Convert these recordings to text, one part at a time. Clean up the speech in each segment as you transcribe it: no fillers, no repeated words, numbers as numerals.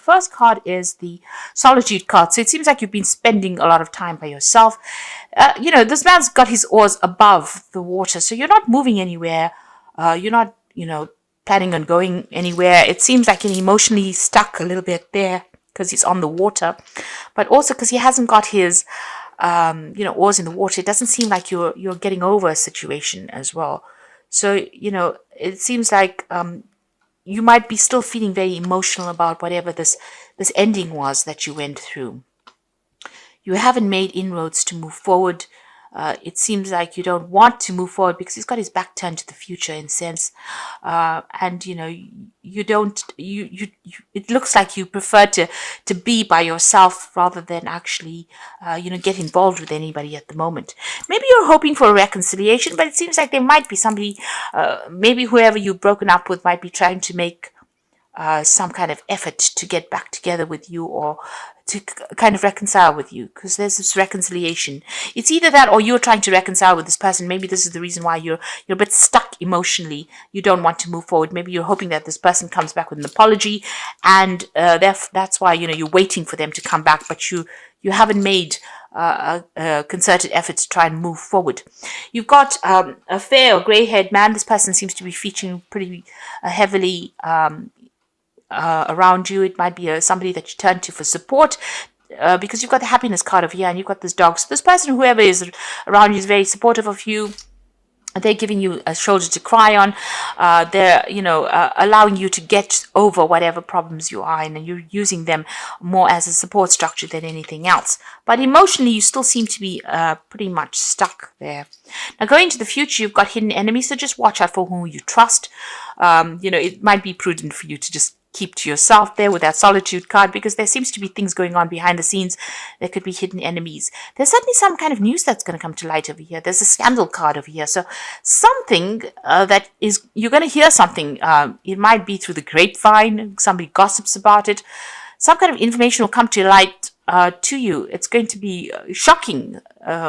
first card is the solitude card. So it seems like you've been spending a lot of time by yourself. This man's got his oars above the water, so you're not moving anywhere. You're not, planning on going anywhere. It seems like he's emotionally stuck a little bit there because he's on the water, but also because he hasn't got his, oars in the water. It doesn't seem like you're getting over a situation as well. So, it seems like you might be still feeling very emotional about whatever this ending was that you went through. You haven't made inroads to move forward. It seems like you don't want to move forward because he's got his back turned to the future in a sense. And you don't, it looks like you prefer to be by yourself rather than actually, get involved with anybody at the moment. Maybe you're hoping for a reconciliation, but it seems like there might be somebody, maybe whoever you've broken up with might be trying to make some kind of effort to get back together with you or to kind of reconcile with you, because there's this reconciliation. It's either that or you're trying to reconcile with this person. Maybe this is the reason why you're a bit stuck emotionally. You don't want to move forward. Maybe you're hoping that this person comes back with an apology, and that's why you're waiting for them to come back, but you haven't made a concerted effort to try and move forward. You've got a fair or grey-haired man. This person seems to be featuring pretty heavily around you. It might be somebody that you turn to for support, because you've got the happiness card over here and you've got this dog. So this person, whoever is around you, is very supportive of you. They're giving you a shoulder to cry on. They're, allowing you to get over whatever problems you are in, and you're using them more as a support structure than anything else. But emotionally, you still seem to be pretty much stuck there. Now, going into the future, you've got hidden enemies, so just watch out for who you trust. It might be prudent for you to just keep to yourself there with that solitude card, because there seems to be things going on behind the scenes. There could be hidden enemies. There's certainly some kind of news that's going to come to light over here. There's a scandal card over here. So something that is, you're going to hear something. It might be through the grapevine. Somebody gossips about it. Some kind of information will come to light to you. It's going to be shocking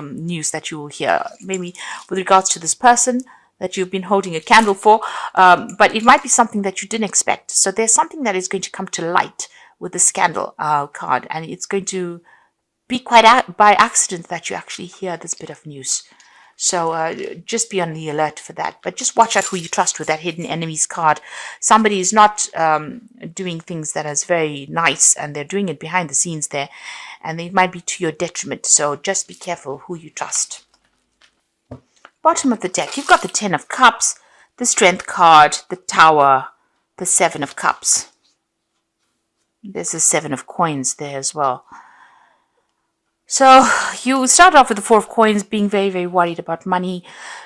news that you will hear, maybe with regards to this person that you've been holding a candle for, but it might be something that you didn't expect. So there's something that is going to come to light with the scandal card, and it's going to be quite by accident that you actually hear this bit of news. So just be on the alert for that. But just watch out who you trust with that hidden enemies card. Somebody is not doing things that is very nice, and they're doing it behind the scenes there, and it might be to your detriment. So just be careful who you trust. Bottom of the deck, you've got the 10 of Cups, the Strength card, the Tower, the 7 of Cups. There's a 7 of Coins there as well. So you start off with the 4 of Coins, being very, very worried about money.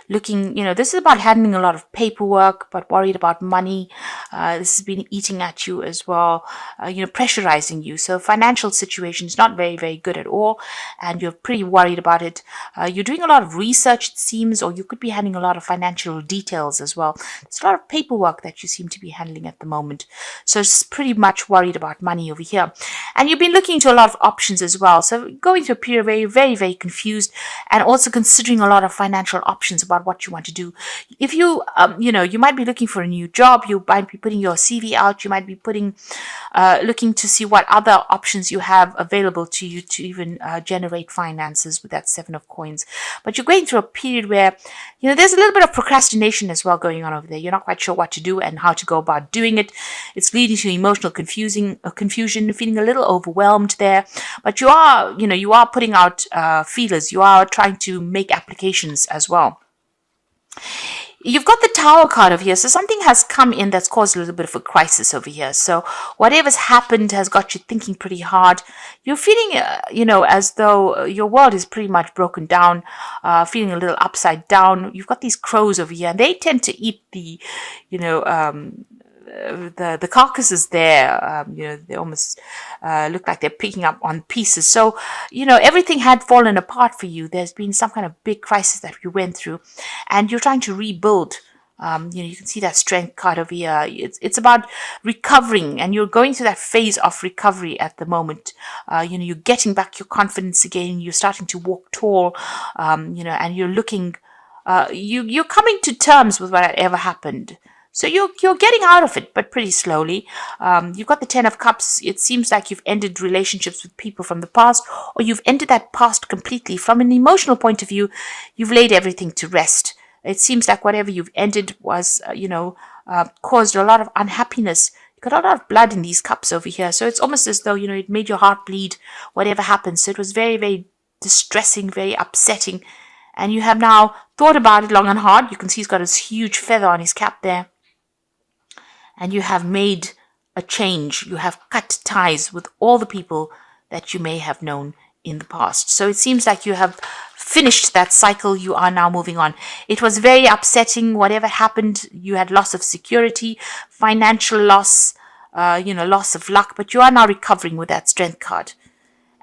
Looking, this is about handling a lot of paperwork, but worried about money. This has been eating at you as well, pressurizing you. So financial situation is not very, very good at all, and you're pretty worried about it. You're doing a lot of research, it seems, or you could be handling a lot of financial details as well. There's a lot of paperwork that you seem to be handling at the moment. So it's pretty much worried about money over here. And you've been looking into a lot of options as well. So going through a period where you're very, very confused, and also considering a lot of financial options about what you want to do. If you, you might be looking for a new job, you might be putting your CV out, you might be looking to see what other options you have available to you to even generate finances with that 7 of Coins. But you're going through a period where, there's a little bit of procrastination as well going on over there. You're not quite sure what to do and how to go about doing it. It's leading to emotional confusion, feeling a little overwhelmed there. But you are putting out feelers. You are trying to make applications as well. You've got the Tower card over here. So something has come in that's caused a little bit of a crisis over here. So whatever's happened has got you thinking pretty hard. You're feeling, as though your world is pretty much broken down, feeling a little upside down. You've got these crows over here, and they tend to eat the carcasses there. They almost look like they're picking up on pieces. So, everything had fallen apart for you. There's been some kind of big crisis that you went through, and you're trying to rebuild. You can see that Strength card over here. It's about recovering, and you're going through that phase of recovery at the moment. You're getting back your confidence again. You're starting to walk tall, and you're looking, you're coming to terms with whatever happened. So you're getting out of it, but pretty slowly. You've got the Ten of Cups. It seems like you've ended relationships with people from the past, or you've ended that past completely. From an emotional point of view, you've laid everything to rest. It seems like whatever you've ended was, caused a lot of unhappiness. You got a lot of blood in these cups over here. So it's almost as though, it made your heart bleed, whatever happened. So it was very, very distressing, very upsetting. And you have now thought about it long and hard. You can see he's got his huge feather on his cap there. And you have made a change. You have cut ties with all the people that you may have known in the past. So it seems like you have finished that cycle. You are now moving on. It was very upsetting. Whatever happened, you had loss of security, financial loss, loss of luck, but you are now recovering with that strength card.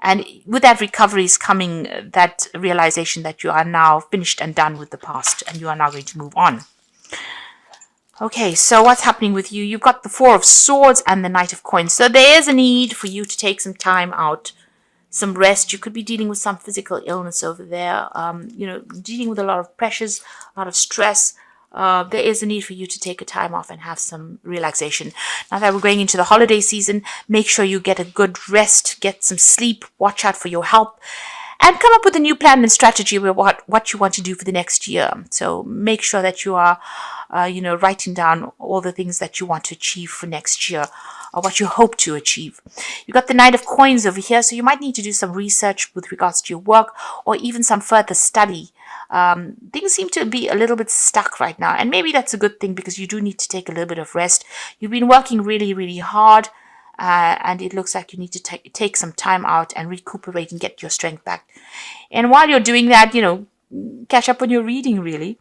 And with that recovery is coming that realization that you are now finished and done with the past, and you are now going to move on. Okay, so what's happening with you? You've got the Four of Swords and the Knight of Coins. So there is a need for you to take some time out, some rest. You could be dealing with some physical illness over there, dealing with a lot of pressures, a lot of stress. There is a need for you to take a time off and have some relaxation. Now that we're going into the holiday season, make sure you get a good rest, get some sleep, watch out for your health, and come up with a new plan and strategy with what you want to do for the next year. So make sure that you are, writing down all the things that you want to achieve for next year, or what you hope to achieve. You've got the Knight of Coins over here, so you might need to do some research with regards to your work, or even some further study. Things seem to be a little bit stuck right now, and maybe that's a good thing, because you do need to take a little bit of rest. You've been working really, really hard, and it looks like you need to take some time out and recuperate and get your strength back. And while you're doing that, catch up on your reading, really.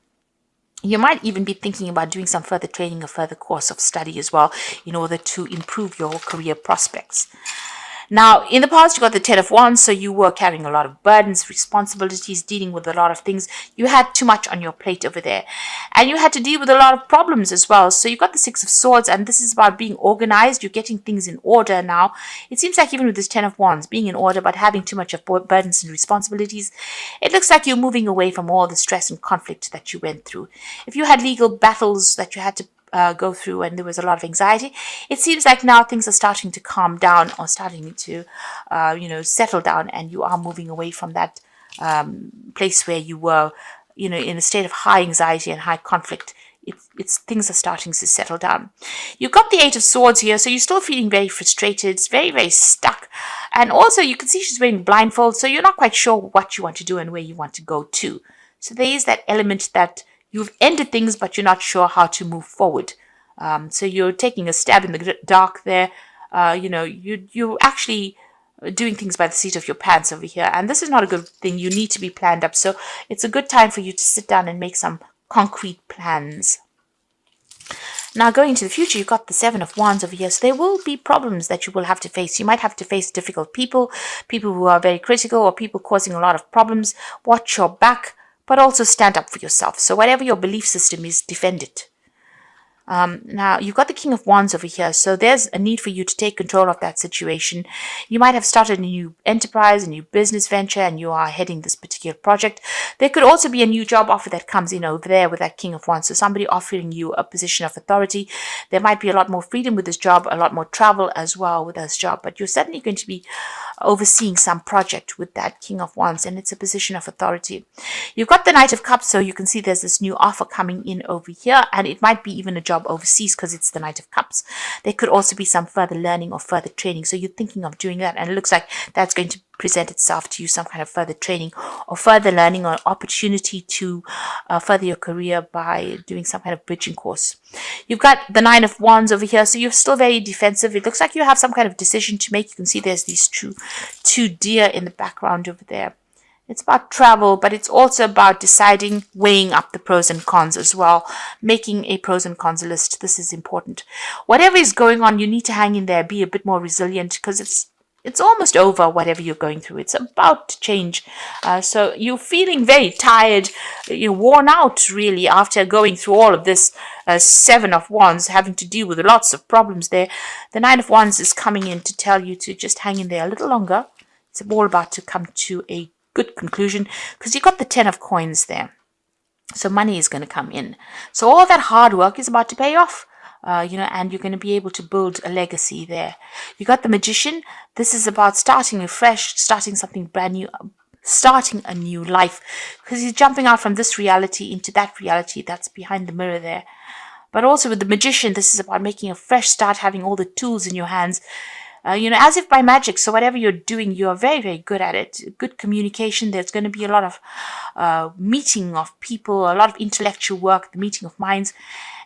You might even be thinking about doing some further training, a further course of study as well, in order to improve your career prospects. Now, in the past, you got the Ten of Wands, so you were carrying a lot of burdens, responsibilities, dealing with a lot of things. You had too much on your plate over there. And you had to deal with a lot of problems as well. So you've got the Six of Swords, and this is about being organized. You're getting things in order now. It seems like even with this Ten of Wands, being in order, but having too much of burdens and responsibilities, it looks like you're moving away from all the stress and conflict that you went through. If you had legal battles that you had to go through and there was a lot of anxiety, it seems like now things are starting to calm down, or starting to settle down, and you are moving away from that place where you were in a state of high anxiety and high conflict. It's things are starting to settle down. You've got the Eight of Swords here, so you're still feeling very frustrated. It's very, very stuck. And also you can see she's wearing blindfold, so you're not quite sure what you want to do and where you want to go to. So there is that element that you've ended things, but you're not sure how to move forward. So you're taking a stab in the dark there. You're actually doing things by the seat of your pants over here. And this is not a good thing. You need to be planned up. So it's a good time for you to sit down and make some concrete plans. Now, going into the future, you've got the Seven of Wands over here. So there will be problems that you will have to face. You might have to face difficult people who are very critical, or people causing a lot of problems. Watch your back, but also stand up for yourself. So whatever your belief system is, defend it. Now, you've got the King of Wands over here, so there's a need for you to take control of that situation. You might have started a new enterprise, a new business venture, and you are heading this particular project. There could also be a new job offer that comes in over there with that King of Wands, so somebody offering you a position of authority. There might be a lot more freedom with this job, a lot more travel as well with this job, but you're certainly going to be overseeing some project with that King of Wands, and it's a position of authority. You've got the Knight of Cups, so you can see there's this new offer coming in over here, and it might be even a job overseas because it's the Knight of Cups. There could also be some further learning or further training, so you're thinking of doing that, and it looks like that's going to present itself to you, some kind of further training or further learning, or opportunity to further your career by doing some kind of bridging course. You've got the Nine of Wands over here, so you're still very defensive. It looks like you have some kind of decision to make. You can see there's these two deer in the background over there. It's about travel, but it's also about deciding, weighing up the pros and cons as well, making a pros and cons list. This is important. Whatever is going on, you need to hang in there, be a bit more resilient, because it's almost over, whatever you're going through. It's about to change. So you're feeling very tired, you're worn out really after going through all of this. Seven of Wands, having to deal with lots of problems there. The Nine of Wands is coming in to tell you to just hang in there a little longer. It's all about to come to a good conclusion, because you've got the Ten of Coins there. So money is going to come in. So all that hard work is about to pay off. And you're going to be able to build a legacy there. You got the Magician. This is about starting afresh, starting something brand new, starting a new life, because he's jumping out from this reality into that reality that's behind the mirror there. But also with the Magician, this is about making a fresh start, having all the tools in your hands, as if by magic. So whatever you're doing, you are very, very good at it. Good communication. There's going to be a lot of meeting of people, a lot of intellectual work, the meeting of minds.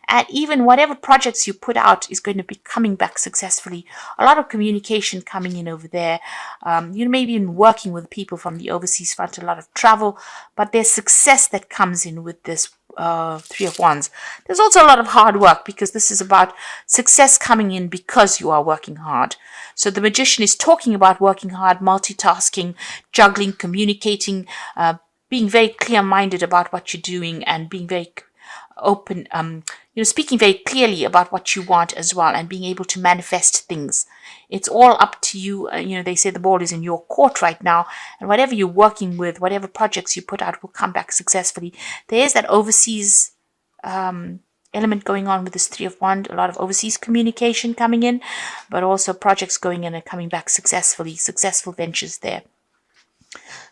And even whatever projects you put out is going to be coming back successfully. A lot of communication coming in over there. Maybe in working with people from the overseas front, a lot of travel. But there's success that comes in with this Three of Wands. There's also a lot of hard work, because this is about success coming in because you are working hard. So the Magician is talking about working hard, multitasking, juggling, communicating, being very clear-minded about what you're doing, and being very open, speaking very clearly about what you want as well, and being able to manifest things. It's all up to you. They say the ball is in your court right now, and whatever you're working with, whatever projects you put out will come back successfully. There is that overseas element going on with this Three of Wands, a lot of overseas communication coming in, but also projects going in and coming back successfully, successful ventures there.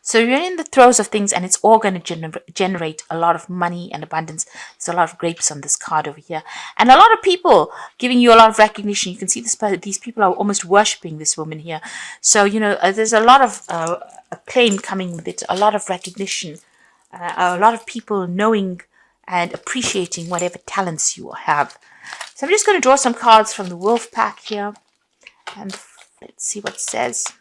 So you're in the throes of things, and it's all going to generate a lot of money and abundance. There's a lot of grapes on this card over here, and a lot of people giving you a lot of recognition. You can see these people are almost worshipping this woman here. So there's a lot of acclaim coming with it, a lot of recognition, a lot of people knowing and appreciating whatever talents you have. So I'm just going to draw some cards from the Wolf Pack here, and let's see what it says.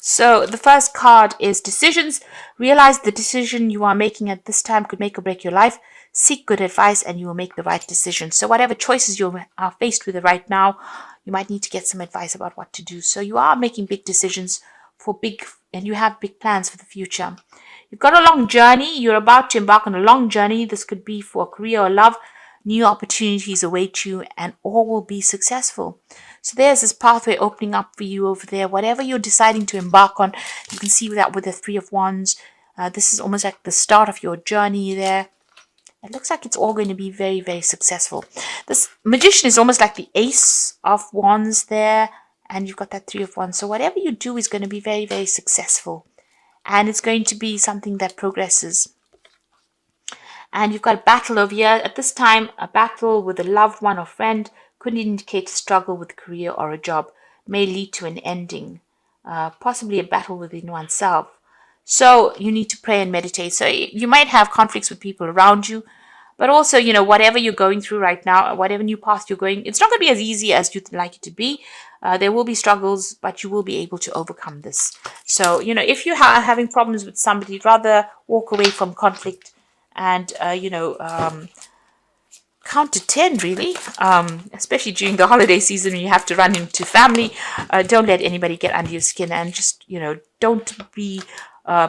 So the first card is decisions. Realize the decision you are making at this time could make or break your life. Seek good advice and you will make the right decision. So whatever choices you are faced with right now, you might need to get some advice about what to do. So you are making big decisions and you have big plans for the future. You've got a long journey. You're about to embark on a long journey. This could be for career or love. New opportunities await you, and all will be successful. So there's this pathway opening up for you over there. Whatever you're deciding to embark on, you can see that with the Three of Wands. This is almost like the start of your journey there. It looks like it's all going to be very, very successful. This Magician is almost like the Ace of Wands there, and you've got that Three of Wands. So whatever you do is going to be very, very successful, and it's going to be something that progresses. And you've got a battle over here. At this time, a battle with a loved one or friend could indicate a struggle with a career or a job, may lead to an ending, possibly a battle within oneself. So you need to pray and meditate. So you might have conflicts with people around you, but also, whatever you're going through right now, whatever new path you're going, it's not going to be as easy as you'd like it to be. There will be struggles, but you will be able to overcome this. So, if you are having problems with somebody, rather walk away from conflict and, count to 10, really, especially during the holiday season when you have to run into family. Don't let anybody get under your skin, and just, don't be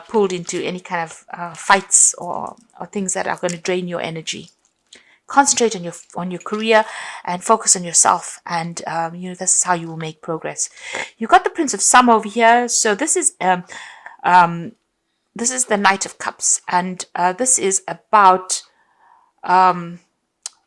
pulled into any kind of fights or things that are going to drain your energy. Concentrate on your career and focus on yourself, and this is how you will make progress. You got the Prince of Summer over here. So this is the Knight of Cups, and this is about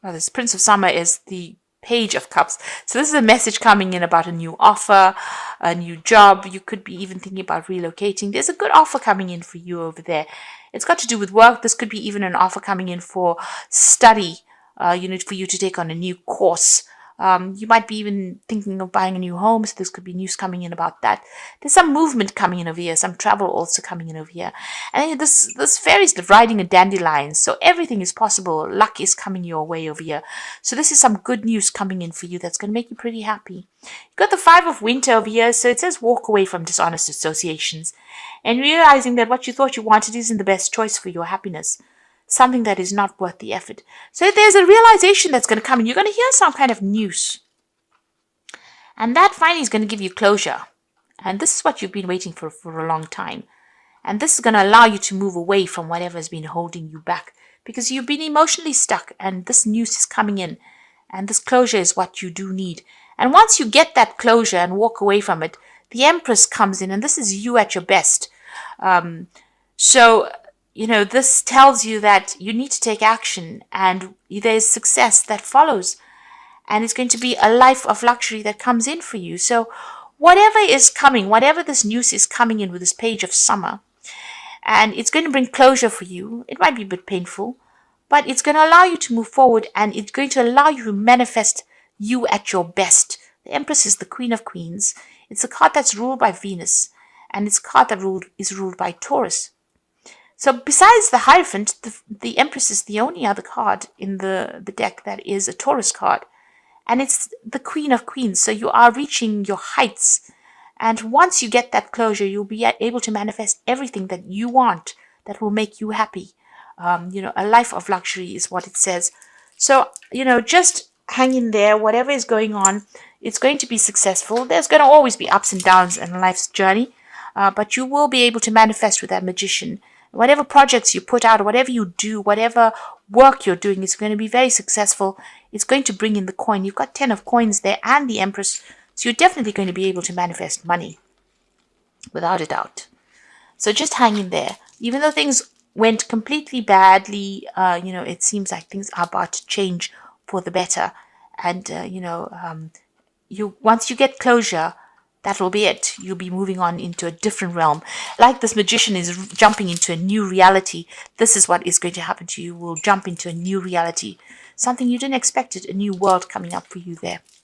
this Prince of Summer is the Page of Cups. So this is a message coming in about a new offer, a new job. You could be even thinking about relocating. There's a good offer coming in for you over there. It's got to do with work. This could be even an offer coming in for study, for you to take on a new course. You might be even thinking of buying a new home, so this could be news coming in about that. There's some movement coming in over here, some travel also coming in over here. And this fairy's riding a dandelion, so everything is possible. Luck is coming your way over here. So this is some good news coming in for you that's going to make you pretty happy. You've got the Five of Winter over here, so it says walk away from dishonest associations and realizing that what you thought you wanted isn't the best choice for your happiness. Something that is not worth the effort. So there's a realization that's going to come, and you're going to hear some kind of news. And that finally is going to give you closure. And this is what you've been waiting for a long time. And this is going to allow you to move away from whatever has been holding you back, because you've been emotionally stuck, and this news is coming in. And this closure is what you do need. And once you get that closure and walk away from it, the Empress comes in, and this is you at your best. this tells you that you need to take action, and there's success that follows, and it's going to be a life of luxury that comes in for you. So whatever is coming, whatever this news is coming in with this page of summer, and it's going to bring closure for you. It might be a bit painful, but it's going to allow you to move forward, and it's going to allow you to manifest you at your best. The Empress is the Queen of Queens. It's a card that's ruled by Venus, and it's a card that is ruled by Taurus. So besides the Hierophant, the Empress is the only other card in the deck that is a Taurus card. And it's the Queen of Queens. So you are reaching your heights. And once you get that closure, you'll be able to manifest everything that you want that will make you happy. A life of luxury is what it says. So, just hang in there. Whatever is going on, it's going to be successful. There's going to always be ups and downs in life's journey. But you will be able to manifest with that magician. Whatever projects you put out, whatever you do, whatever work you're doing is going to be very successful. It's going to bring in the coin. You've got 10 of coins there and the Empress. So you're definitely going to be able to manifest money, without a doubt. So just hang in there. Even though things went completely badly, it seems like things are about to change for the better. And, once you get closure, that will be it. You'll be moving on into a different realm. Like this magician is jumping into a new reality. This is what is going to happen to you. You will jump into a new reality. Something you didn't expect it, a new world coming up for you there.